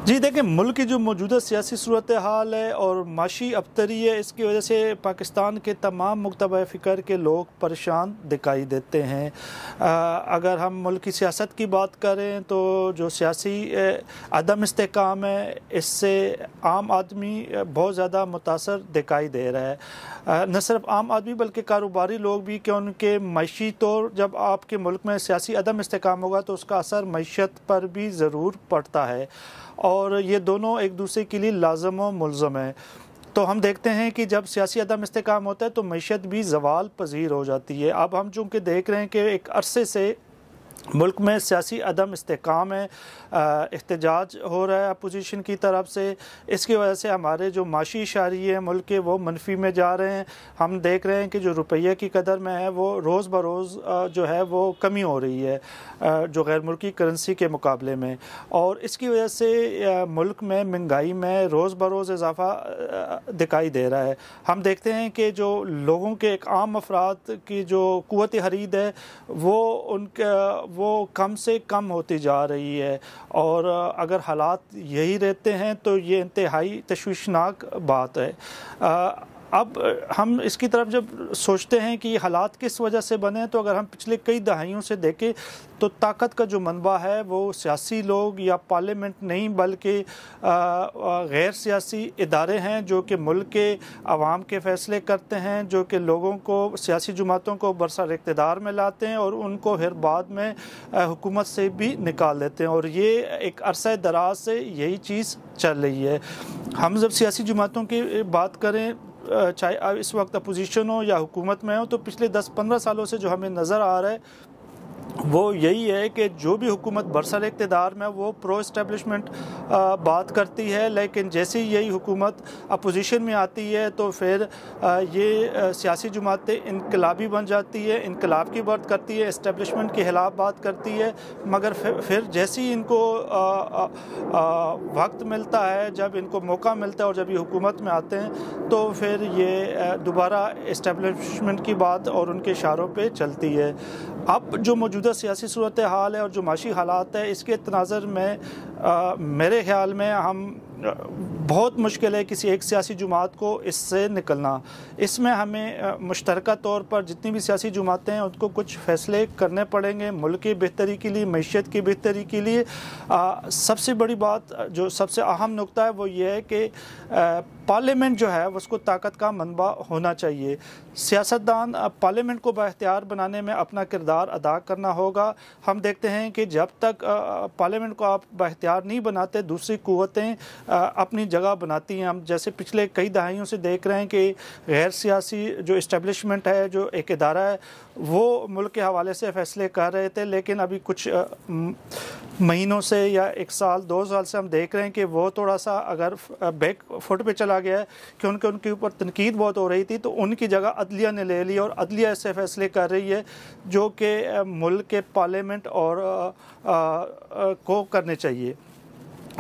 جی دیکھیں، ملک کی جو موجودہ سیاسی صورتحال ہے اور معاشی ابتری ہے، اس کی وجہ سے پاکستان کے تمام مکتبہ فکر کے لوگ پریشان دکھائی دیتے ہیں۔ اگر ہم ملک کی سیاست کی بات کریں تو جو سیاسی عدم استحکام ہے، اس سے عام آدمی بہت زیادہ متاثر دکھائی دے رہا ہے۔ نہ صرف عام آدمی بلکہ کاروباری لوگ بھی، کہ ان کے معاشی طور جب آپ کے ملک میں سیاسی عدم استحکام ہوگا تو اس کا اثر معیشت پر بھی ضرور پڑتا ہے، اور یہ دونوں ایک دوسرے کے لیے لازم و ملزم ہیں۔ تو ہم دیکھتے ہیں کہ جب سیاسی عدم استحکام ہوتا ہے تو معیشت بھی زوال پذیر ہو جاتی ہے۔ اب ہم چونکہ دیکھ رہے ہیں کہ ایک عرصے سے ملک میں سیاسی عدم استحکام ہے، احتجاج ہو رہا ہے اپوزیشن کی طرف سے، اس کی وجہ سے ہمارے جو معاشی اشاریے ہیں ملک کے وہ منفی میں جا رہے ہیں۔ ہم دیکھ رہے ہیں کہ جو روپیہ کی قدر میں ہے وہ روز بروز جو ہے وہ کمی ہو رہی ہے جو غیر ملکی کرنسی کے مقابلے میں، اور اس کی وجہ سے ملک میں مہنگائی میں روز بروز اضافہ دکھائی دے رہا ہے۔ ہم دیکھتے ہیں کہ جو لوگوں کے ایک عام افراد کی جو قوت خرید ہے وہ کم سے کم ہوتی جا رہی ہے، اور اگر حالات یہی رہتے ہیں تو یہ انتہائی تشویشناک بات ہے۔ اب ہم اس کی طرف جب سوچتے ہیں کہ یہ حالات کس وجہ سے بنے، تو اگر ہم پچھلے کئی دہائیوں سے دیکھیں تو طاقت کا جو منبع ہے وہ سیاسی لوگ یا پارلیمنٹ نہیں بلکہ غیر سیاسی ادارے ہیں، جو کہ ملک کے عوام کے فیصلے کرتے ہیں، جو کہ لوگوں کو، سیاسی جماعتوں کو برسر اقتدار میں لاتے ہیں اور ان کو پھر بعد میں حکومت سے بھی نکال دیتے ہیں، اور یہ ایک عرصہ دراز سے یہی چیز چل رہی ہے۔ ہم جب سیاسی جماعتوں کی بات کریں، چاہے اس وقت اپوزیشن ہو یا حکومت میں ہو، تو پچھلے 10-15 سالوں سے جو ہمیں نظر آ رہا ہے وہ یہی ہے کہ جو بھی حکومت برسر اقتدار میں وہ پرو اسٹیبلشمنٹ بات کرتی ہے، لیکن جیسے ہی یہی حکومت اپوزیشن میں آتی ہے تو پھر یہ سیاسی جماعتیں انقلابی بن جاتی ہے، انقلاب کی بات کرتی ہے، اسٹیبلشمنٹ کے خلاف بات کرتی ہے، مگر پھر جیسے ہی ان کو وقت ملتا ہے، جب ان کو موقع ملتا ہے اور جب یہ حکومت میں آتے ہیں تو پھر یہ دوبارہ اسٹیبلشمنٹ کی بات اور ان کے اشاروں پہ چلتی ہے۔ اب جو موجودہ سیاسی صورتحال ہے اور جو معاشی حالات ہے، اس کے تناظر میں میرے خیال میں بہت مشکل ہے کسی ایک سیاسی جماعت کو اس سے نکلنا۔ اس میں ہمیں مشترکہ طور پر جتنی بھی سیاسی جماعتیں ہیں ان کو کچھ فیصلے کرنے پڑیں گے ملک کی بہتری کے لیے، معیشت کی بہتری کے لیے۔ سب سے بڑی بات، جو سب سے اہم نقطہ ہے وہ یہ ہے کہ پارلیمنٹ جو ہے اس کو طاقت کا منبع ہونا چاہیے۔ سیاستدان پارلیمنٹ کو بااختیار بنانے میں اپنا کردار ادا کرنا ہوگا۔ ہم دیکھتے ہیں کہ جب تک پارلیمنٹ کو آپ بااختیار نہیں بناتے، دوسری قوتیں اپنی جگہ بناتی ہیں۔ ہم جیسے پچھلے کئی دہائیوں سے دیکھ رہے ہیں کہ غیر سیاسی جو اسٹیبلشمنٹ ہے، جو ایک ادارہ ہے، وہ ملک کے حوالے سے فیصلے کر رہے تھے، لیکن ابھی کچھ مہینوں سے یا 1 سال 2 سال سے ہم دیکھ رہے ہیں کہ وہ تھوڑا سا اگر بیک فٹ پہ چلا گیا ہے، کہ ان کے اوپر تنقید بہت ہو رہی تھی، تو ان کی جگہ عدلیہ نے لے لی اور عدلیہ ایسے فیصلے کر رہی ہے جو کہ ملک کے پارلیمنٹ اور کو کرنے چاہیے۔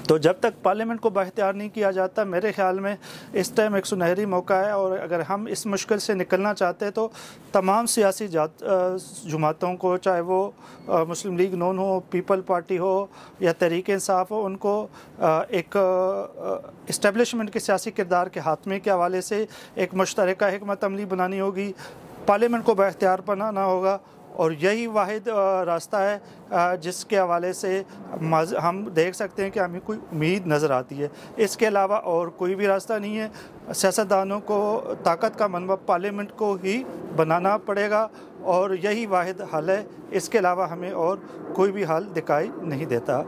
تو جب تک پارلیمنٹ کو بااختیار نہیں کیا جاتا، میرے خیال میں اس ٹائم ایک سنہری موقع ہے، اور اگر ہم اس مشکل سے نکلنا چاہتے ہیں تو تمام سیاسی جماعتوں کو، چاہے وہ مسلم لیگ نون ہو، پیپل پارٹی ہو یا تحریک انصاف ہو، ان کو ایک اسٹیبلشمنٹ کے سیاسی کردار کے خاتمے کے حوالے سے ایک مشترکہ حکمت عملی بنانی ہوگی، پارلیمنٹ کو بااختیار بنانا ہوگا، اور یہی واحد راستہ ہے جس کے حوالے سے ہم دیکھ سکتے ہیں کہ ہمیں کوئی امید نظر آتی ہے۔ اس کے علاوہ اور کوئی بھی راستہ نہیں ہے۔ سیاستدانوں کو طاقت کا منبع پارلیمنٹ کو ہی بنانا پڑے گا، اور یہی واحد حل ہے۔ اس کے علاوہ ہمیں اور کوئی بھی حل دکھائی نہیں دیتا۔